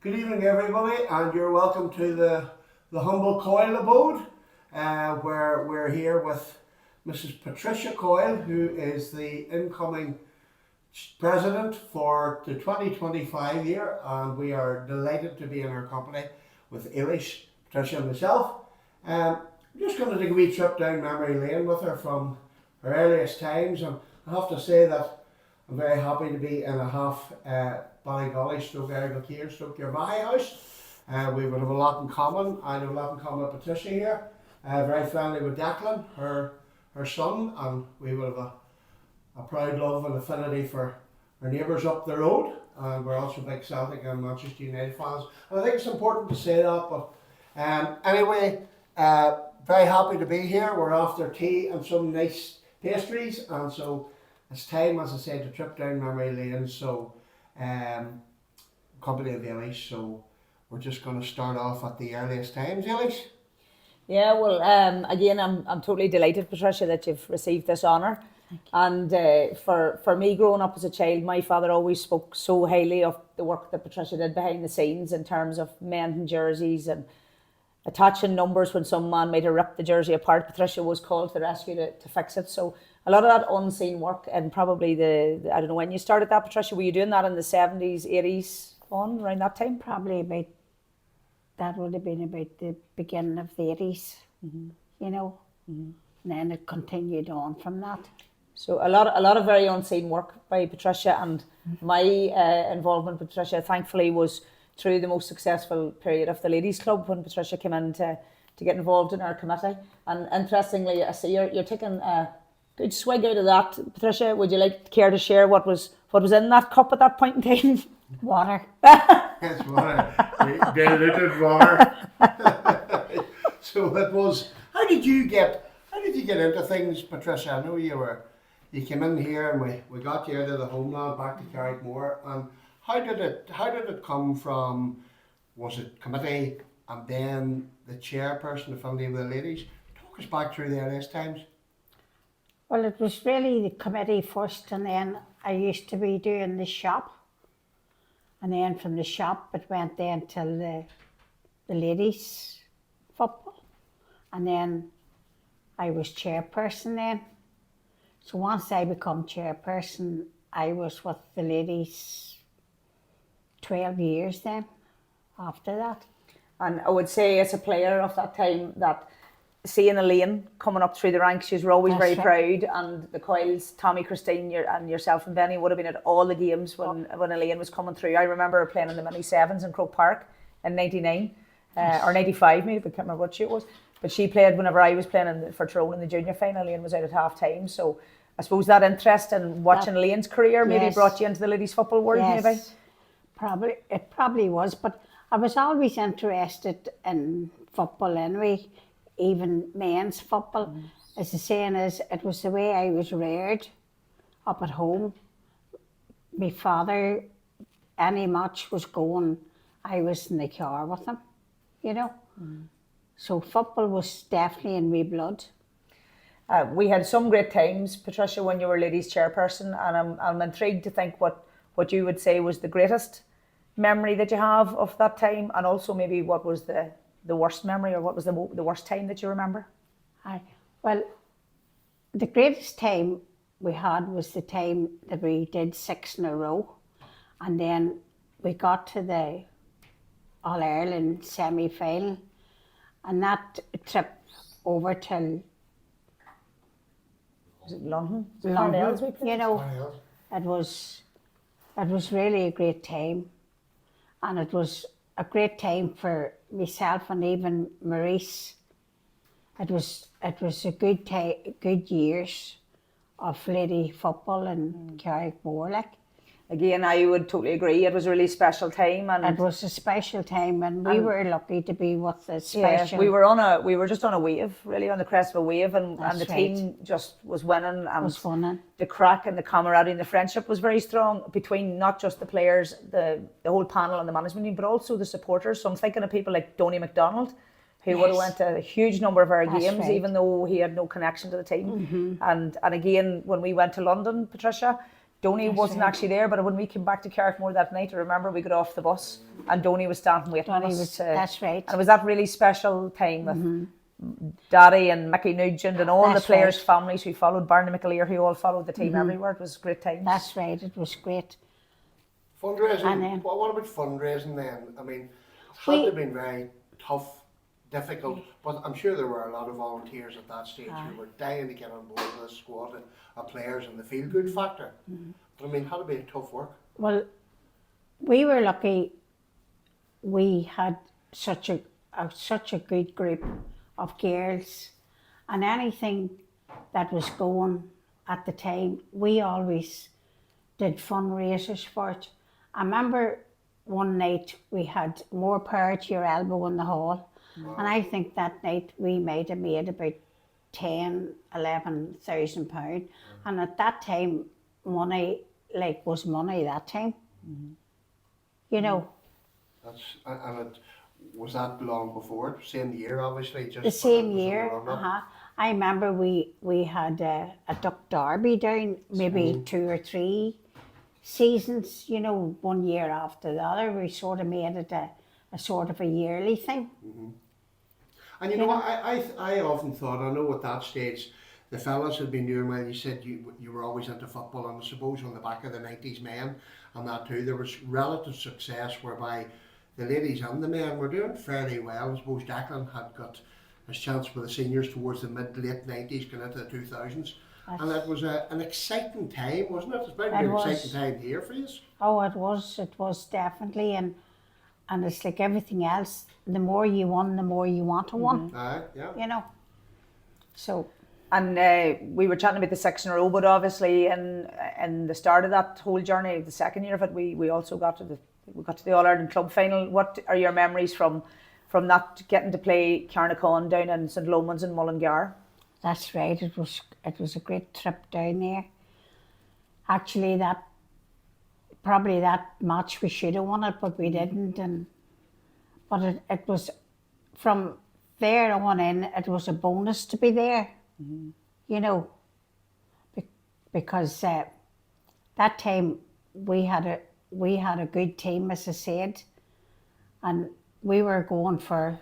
Good evening, everybody, and you're welcome to the humble Coyle abode, where we're here with Mrs. Patricia Coyle, who is the incoming president for the 2025 year, and we are delighted to be in her company with Eilish, Patricia, and myself. I'm just going to take a wee trip down memory lane with her from her earliest times, and I have to say that I'm very happy to be in a half Ballygolly stroke Ergilkeer stroke Yervahi house. We would have a lot in common. I have a lot in common with Patricia here. Very friendly with Declan, her son, and we would have a proud love and affinity for our neighbours up the road. And we're also big Celtic and Manchester United fans. And I think it's important to say that. But anyway, very happy to be here. We're after tea and some nice pastries, and so it's time, as I said, to trip down memory lane. So, company of Eilish. So, we're just going to start off at the earliest times, Eilish. Yeah, well, again, I'm totally delighted, Patricia, that you've received this honour. And for me, growing up as a child, my father always spoke so highly of the work that Patricia did behind the scenes in terms of mending jerseys and attaching numbers when some man might have ripped the jersey apart. Patricia was called to the rescue to fix it. So a lot of that unseen work, and probably I don't know when you started that, Patricia, were you doing that in the 70s, 80s, on around that time? Probably about, that would have been about the beginning of the 80s, you know, and then it continued on from that. So a lot of very unseen work by Patricia, and my involvement with Patricia, thankfully, was through the most successful period of the ladies' club when Patricia came in to get involved in our committee. And interestingly, I see you're taking a good swig out of that, Patricia. Would you care to share what was in that cup at that point in time? Water. It's water, diluted water. So it was. How did you get into things, Patricia? I know you came in here and we got you out of the homeland back to Carrickmore. And how did it come from? Was it committee and then the chairperson of Fundraising with the ladies? Talk us back through the earliest times. Well, it was really the committee first, and then I used to be doing the shop. And then from the shop, it went then till the ladies' football. And then I was chairperson then. So once I become chairperson, I was with the ladies 12 years then, after that. And I would say, as a player of that time, that seeing Elaine coming up through the ranks, you were always very proud. And the Coyles, Tommy, Christine, and yourself and Benny would have been at all the games when Elaine was coming through. I remember her playing in the mini sevens in Croke Park in '99 or '95, maybe, I can't remember what year it was. But she played whenever I was playing for Tyrone in the junior final. Elaine was out at half time. So I suppose that interest in watching Elaine's career maybe brought you into the ladies' football world, maybe? It probably was, but I was always interested in football anyway, even men's football. As the saying is, it was the way I was reared up at home. My father, any match was going, I was in the car with him, you know. So football was definitely in my blood. We had some great times, Patricia, when you were ladies' chairperson, and I'm intrigued to think what you would say was the greatest memory that you have of that time, and also maybe what was the worst memory, or what was the worst time that you remember? Well, the greatest time we had was the time that we did 6 in a row, and then we got to the All-Ireland semi-final, and that trip over till Was it London? London, you know, it was really a great time, and it was a great time for myself and even Maurice. It was a good years of lady football in Carrickmore, like. Again, I would totally agree. It was a really special time, and it was a special time, and we were lucky to be with the special. Yeah, we were just on a wave, really on the crest of a wave, and the team just was winning, and the crack and the camaraderie and the friendship was very strong between not just the players, the whole panel and the management team, but also the supporters. So I'm thinking of people like Donny McDonald, who would have went to a huge number of our games, even though he had no connection to the team. And again, when we went to London, Patricia, Donny wasn't right. actually there, but when we came back to Carrickmore that night, I remember we got off the bus and Donny was standing waiting on us. That's right. And it was that really special time with Daddy and Mickey Nugent and all That's the players' right. families who followed, Barney McAleer, who all followed the team everywhere. It was great times. That's right, it was great. Fundraising. And then- what about fundraising then? I mean, it had to have been very tough, difficult, but I'm sure there were a lot of volunteers at that stage who were dying to get on board with this squad of players and the feel good factor. But I mean, it had to be tough work. Well, we were lucky. We had such a good group of girls, and anything that was going at the time, we always did fundraisers for it. I remember one night we had more power to your elbow in the hall, and I think that night we might have made about 11,000 pound, and at that time, money was money that time. You know, And it was that long before, same year obviously. Just the same it was year. a run-up. I remember we had a duck derby down maybe 2 or 3 seasons. You know, one year after the other. We sort of made it a sort of a yearly thing. And you know what, I often thought, I know at that stage, the fellas had been doing well. You said you were always into football, and I suppose on the back of the 90s men and that too, there was relative success whereby the ladies and the men were doing fairly well. I suppose Declan had got his chance with the seniors towards the late 90s, going into the 2000s. And it was an exciting time, wasn't it? It's been an exciting time here for you. Oh, it was definitely, and it's like everything else. The more you won, the more you want to win. Yeah. You know. So. And we were chatting about the 6 in a row, but obviously in the start of that whole journey, the second year of it, we also got to the All Ireland club final. What are your memories from that, getting to play Carnacon down in St Lomans and Mullingar? That's right. It was a great trip down there. Actually, that match we should have won it, but we didn't. But it was from there on in. It was a bonus to be there. You know, because that time we had a good team, as I said, and we were going for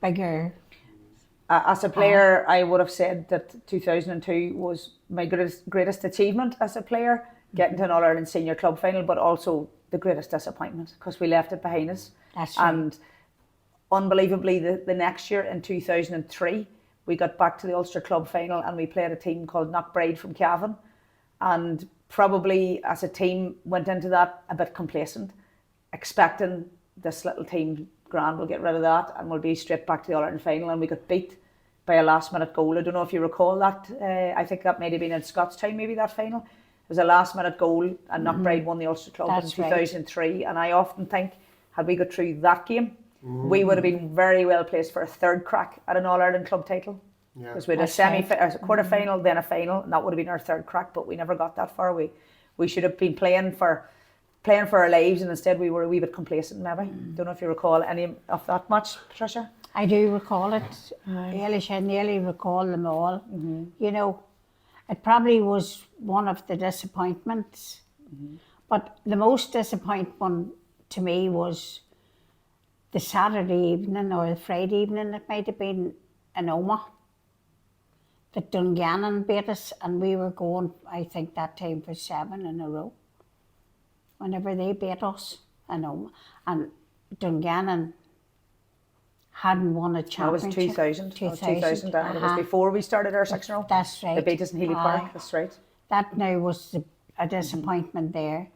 bigger. As a player, I would have said that 2002 was my greatest achievement as a player, getting to an All Ireland senior club final, but also the greatest disappointment because we left it behind us. That's right. And unbelievably, the next year in 2003, we got back to the Ulster Club final and we played a team called Knockbride from Cavan, and probably as a team went into that a bit complacent, expecting this little team, grand, we'll get rid of that and we'll be straight back to the All Ireland final, and we got beat by a last minute goal. I don't know if you recall that. I think that might have been in Scots time, maybe that final. It was a last minute goal and Knockbride won the Ulster Club in 2003. Right. And I often think, had we got through that game, we would have been very well placed for a third crack at an All Ireland club title. Because we had a quarter final, then a final, and that would have been our third crack. But we never got that far. We should have been playing for our lives, and instead we were a wee bit complacent. Maybe don't know if you recall any of that match, Patricia. I do recall it. I nearly recall them all. You know, it probably was one of the disappointments, but the most disappointment to me was the Saturday evening or the Friday evening, it might have been in Omagh, that Dungannon beat us, and we were going, I think that time, for 7 in a row. Whenever they beat us in Omagh. And Dungannon hadn't won a championship. That was 2000. 2000. And it was before we started our 6 in a row. That's right. They beat us in Healy Park, that's right. That now was a disappointment there,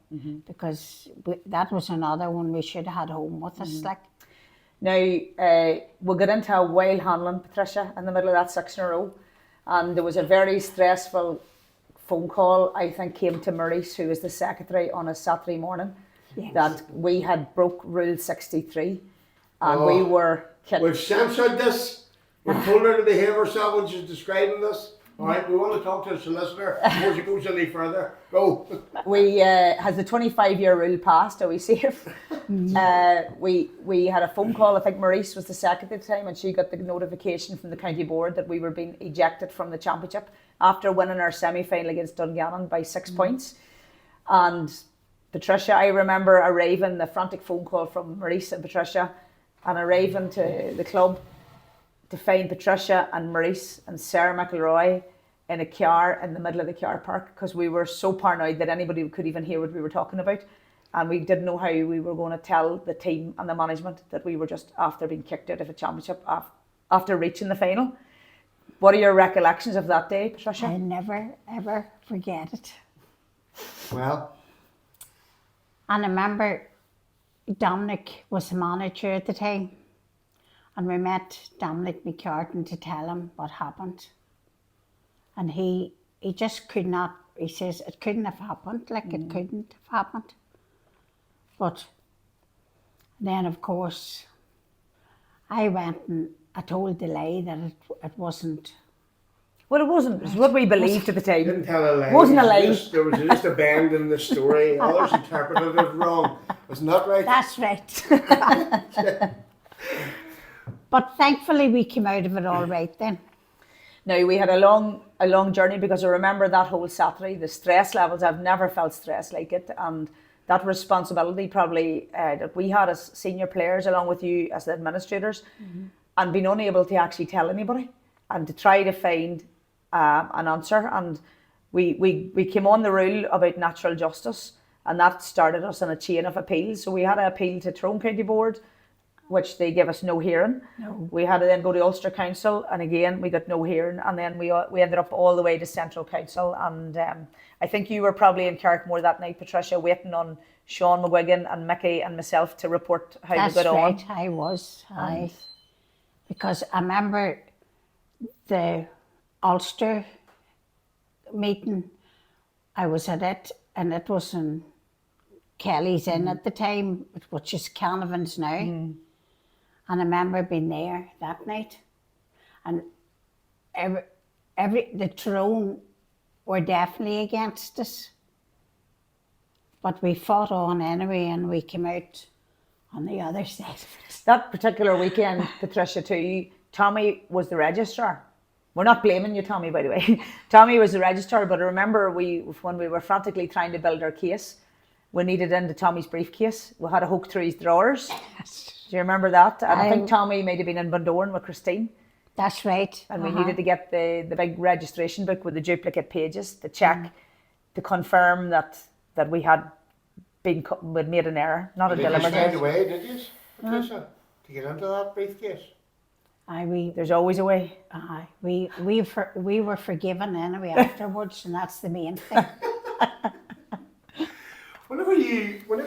because that was another one we should have had home with us. Like. Now, we'll get into a wild handling, Patricia, in the middle of that 6 in a row. And there was a very stressful phone call, I think, came to Maurice, who was the secretary, on a Saturday morning, that we had broke Rule 63 and we were kicked. We've censored this. We've told her to behave herself when she's describing this. All right, we want to talk to the solicitor before she goes any further. Go. We has the 25-year rule passed? Are we safe? We had a phone call. I think Maurice was the second at the time, and she got the notification from the county board that we were being ejected from the championship after winning our semi-final against Dungannon by 6 points. And Patricia, I remember arriving, the frantic phone call from Maurice and Patricia, and arriving to the club to find Patricia and Maurice and Sarah McElroy in a car in the middle of the car park, because we were so paranoid that anybody could even hear what we were talking about, and we didn't know how we were going to tell the team and the management that we were just after being kicked out of a championship after reaching the final. What are your recollections of that day, Patricia? I'll never, ever forget it. Well, And I remember Dominic was the manager at the time, and we met Dominic McCartan to tell him what happened. And he just could not, he says, it couldn't have happened, like it couldn't have happened. But then, of course, I went and I told the lie that it wasn't. Well, it wasn't. It was what we believed at the time. didn't tell a lie. Wasn't a lie. There was just a bend in the story. Others interpreted it wrong. Wasn't that right? That's right. But thankfully we came out of it all right then. Now, we had a long journey, because I remember that whole Saturday, the stress levels, I've never felt stress like it, and that responsibility probably that we had as senior players, along with you as the administrators, and being unable to actually tell anybody and to try to find an answer. And we came on the rule about natural justice, and that started us in a chain of appeals. So we had an appeal to Tyrone County Board, which they gave us no hearing. No. We had to then go to Ulster Council, and again we got no hearing, and then we ended up all the way to Central Council. And I think you were probably in Carrickmore that night, Patricia, waiting on Sean McGuigan and Mickey and myself to report how That's we got on. right, I was. Because I remember the Ulster meeting, I was at it, and it was in Kelly's Inn at the time, which is Canavan's now. And I remember being there that night, and the Tyrone were definitely against us, but we fought on anyway, and we came out on the other side. That particular weekend, Patricia, too, Tommy was the registrar. We're not blaming you, Tommy, by the way. Tommy was the registrar, but I remember when we were frantically trying to build our case, we needed into Tommy's briefcase. We had to hook through his drawers. Do you remember that? And I think Tommy might have been in Bundoran with Christine. That's right. And we needed to get the big registration book with the duplicate pages to check, to confirm that we had we'd made an error, not a deliberate Did you find a error. way, did you, Patricia, to get into that briefcase? There's always a way. We were forgiven anyway afterwards, and that's the main thing. Whenever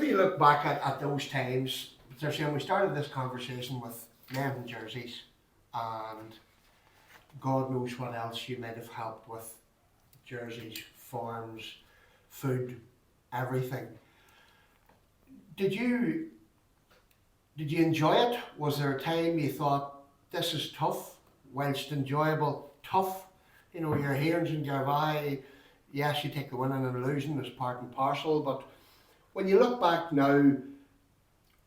you look back at those times, Patricia, and we started this conversation with men in jerseys, and God knows what else you might have helped with, jerseys, forms, food, everything. Did you enjoy it? Was there a time you thought, this is tough, whilst enjoyable, tough? You know, your hearings and your eye, yes, you take the winning and losing as part and parcel, but when you look back now,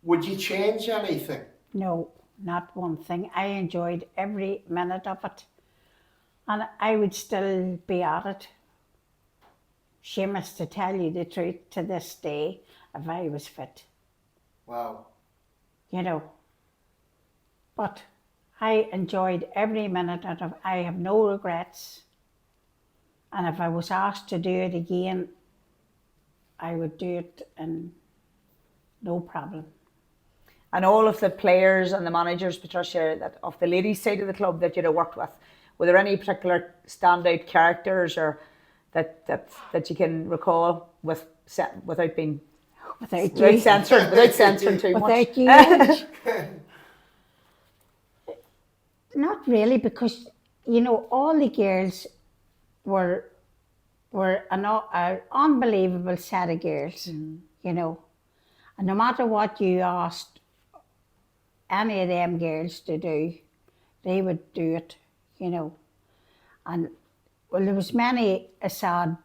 would you change anything? No, not one thing. I enjoyed every minute of it, and I would still be at it. Seamus, to tell you the truth, to this day, if I was fit. Wow. You know, but I enjoyed every minute of it. I have no regrets, and if I was asked to do it again, I would do it, and no problem. And all of the players and the managers, Patricia, that of the ladies' side of the club that you'd have worked with, were there any particular standout characters or that you can recall without being without censoring too much? Without you. Not really, because you know all the girls were an unbelievable set of girls, you know, and no matter what you asked any of them girls to do, they would do it, you know. And Well, there was many a sad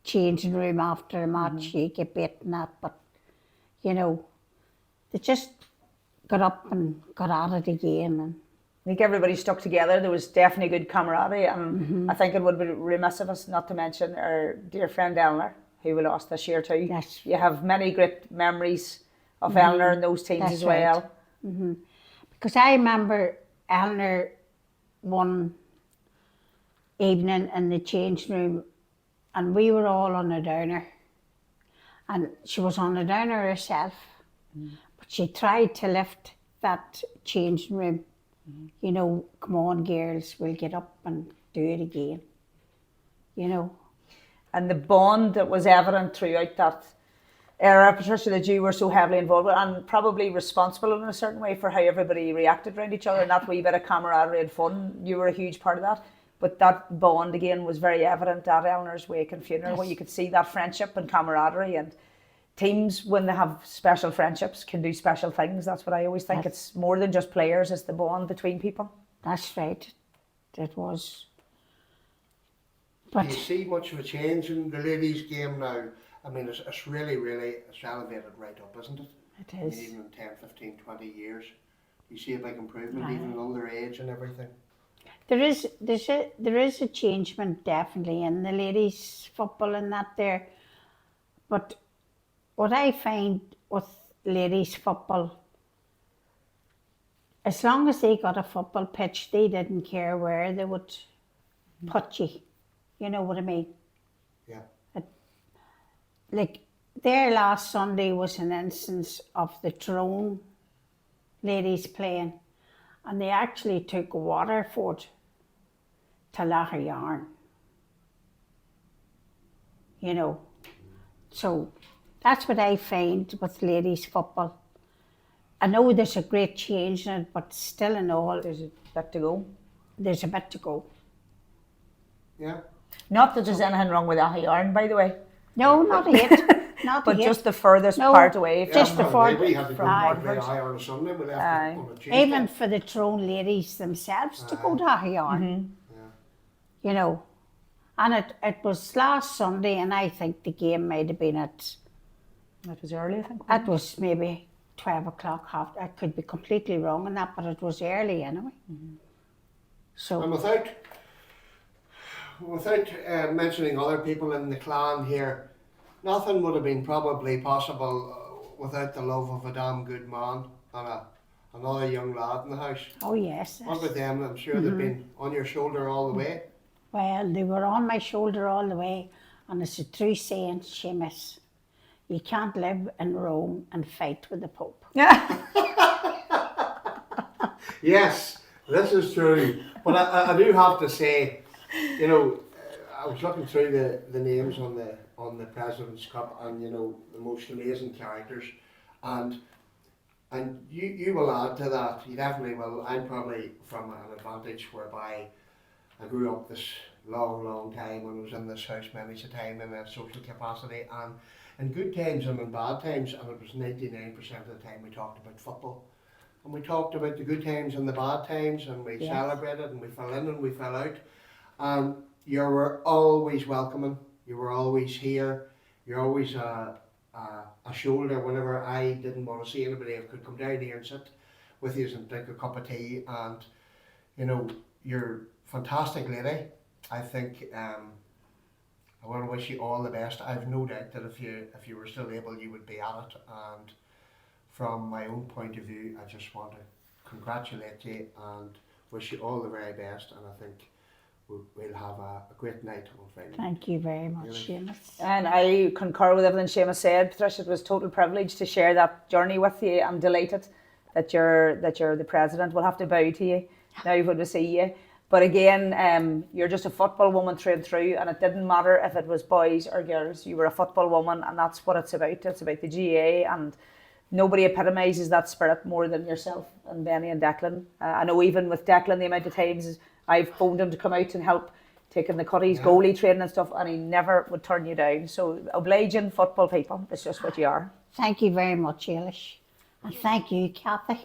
changing room after a match. You get beat and that, but you know, they just got up and got at it again. And I think everybody stuck together. There was definitely good camaraderie, and I think it would be remiss of us not to mention our dear friend Eleanor, who we lost this year too. Yes. You have many great memories of Eleanor and those teams That's as well. right. Because I remember Eleanor one evening in the changing room, and we were all on a downer, and she was on a downer herself, but she tried to lift that changing room. You know, come on girls, we'll get up and do it again. You know. And the bond that was evident throughout that era, Patricia, that you were so heavily involved with, and probably responsible in a certain way for how everybody reacted around each other, and that wee bit of camaraderie and fun, you were a huge part of that. But that bond again was very evident at Eleanor's wake and funeral, where you could see that friendship and camaraderie. And teams, when they have special friendships, can do special things. That's what I always think. It's more than just players, it's the bond between people. That's right. It was. Do you see much of a change in the ladies' game now? I mean, it's really, it's elevated right up, isn't it? It I mean, is. even in 10, 15, 20 years. You see a big improvement, even in older age and everything. There is a changement definitely in the ladies' football and that there. But what I find with ladies' football, as long as they got a football pitch, they didn't care where they would put you. You know what I mean? Yeah. Like there last Sunday was an instance of the Tyrone ladies playing, and they actually took Waterford to Lough. You know, so that's what I find with ladies football. I know there's a great change in it, but still in all, There's a bit to go. there's a bit to go. Yeah. Not that there's anything wrong with Lough, by the way, No, not yet. Not but yet. just the furthest No, part away from just the furthest. We had to go Aye. and play Eye on a Sunday. We left on a Tuesday. Even for the Tyrone ladies themselves to go to Lough. You know, and it was last Sunday, and I think the game might have been at, That was early, I think. it was maybe 12 o'clock, I could be completely wrong on that, but it was early anyway. So, And without mentioning other people in the clan here, nothing would have been probably possible without the love of a damn good man and another young lad in the house. oh yes. What about them? I'm sure they've been on your shoulder all the way. Well, they were on my shoulder all the way, and it's a true saying, Seamus, you can't live in Rome and fight with the Pope. Yeah. Yes, this is true. But I do have to say, you know, I was looking through the names on the President's Cup, and you know, the most amazing characters, and you will add to that. You definitely will. I'm probably from an advantage whereby I grew up this long time and was in this house many a time in a social capacity, and in good times and in bad times, and it was 99% of the time we talked about football. And we talked about the good times and the bad times, and we celebrated, and we fell in and we fell out. And you were always welcoming, you were always here, you're always a shoulder whenever I didn't want to see anybody. I could come down here and sit with you and drink a cup of tea, and you know, you're a fantastic lady. I think I want to wish you all the best. I've no doubt that if you were still able, you would be at it. And from my own point of view, I just want to congratulate you and wish you all the very best. And I think we'll have a great night on Friday. Thank you very much, Seamus. And I concur with everything Seamus said. Patricia, it was a total privilege to share that journey with you. I'm delighted that you're the president. We'll have to bow to you now when we see you. But again, you're just a football woman through and through, and it didn't matter if it was boys or girls. You were a football woman, and that's what it's about. It's about the GA, and nobody epitomises that spirit more than yourself and Benny and Declan. I know even with Declan, the amount of times I've phoned him to come out and help taking the Cuddies goalie training and stuff, and he never would turn you down. So obliging football people, it's just what you are. Thank you very much, Eilish. And thank you, Kathy.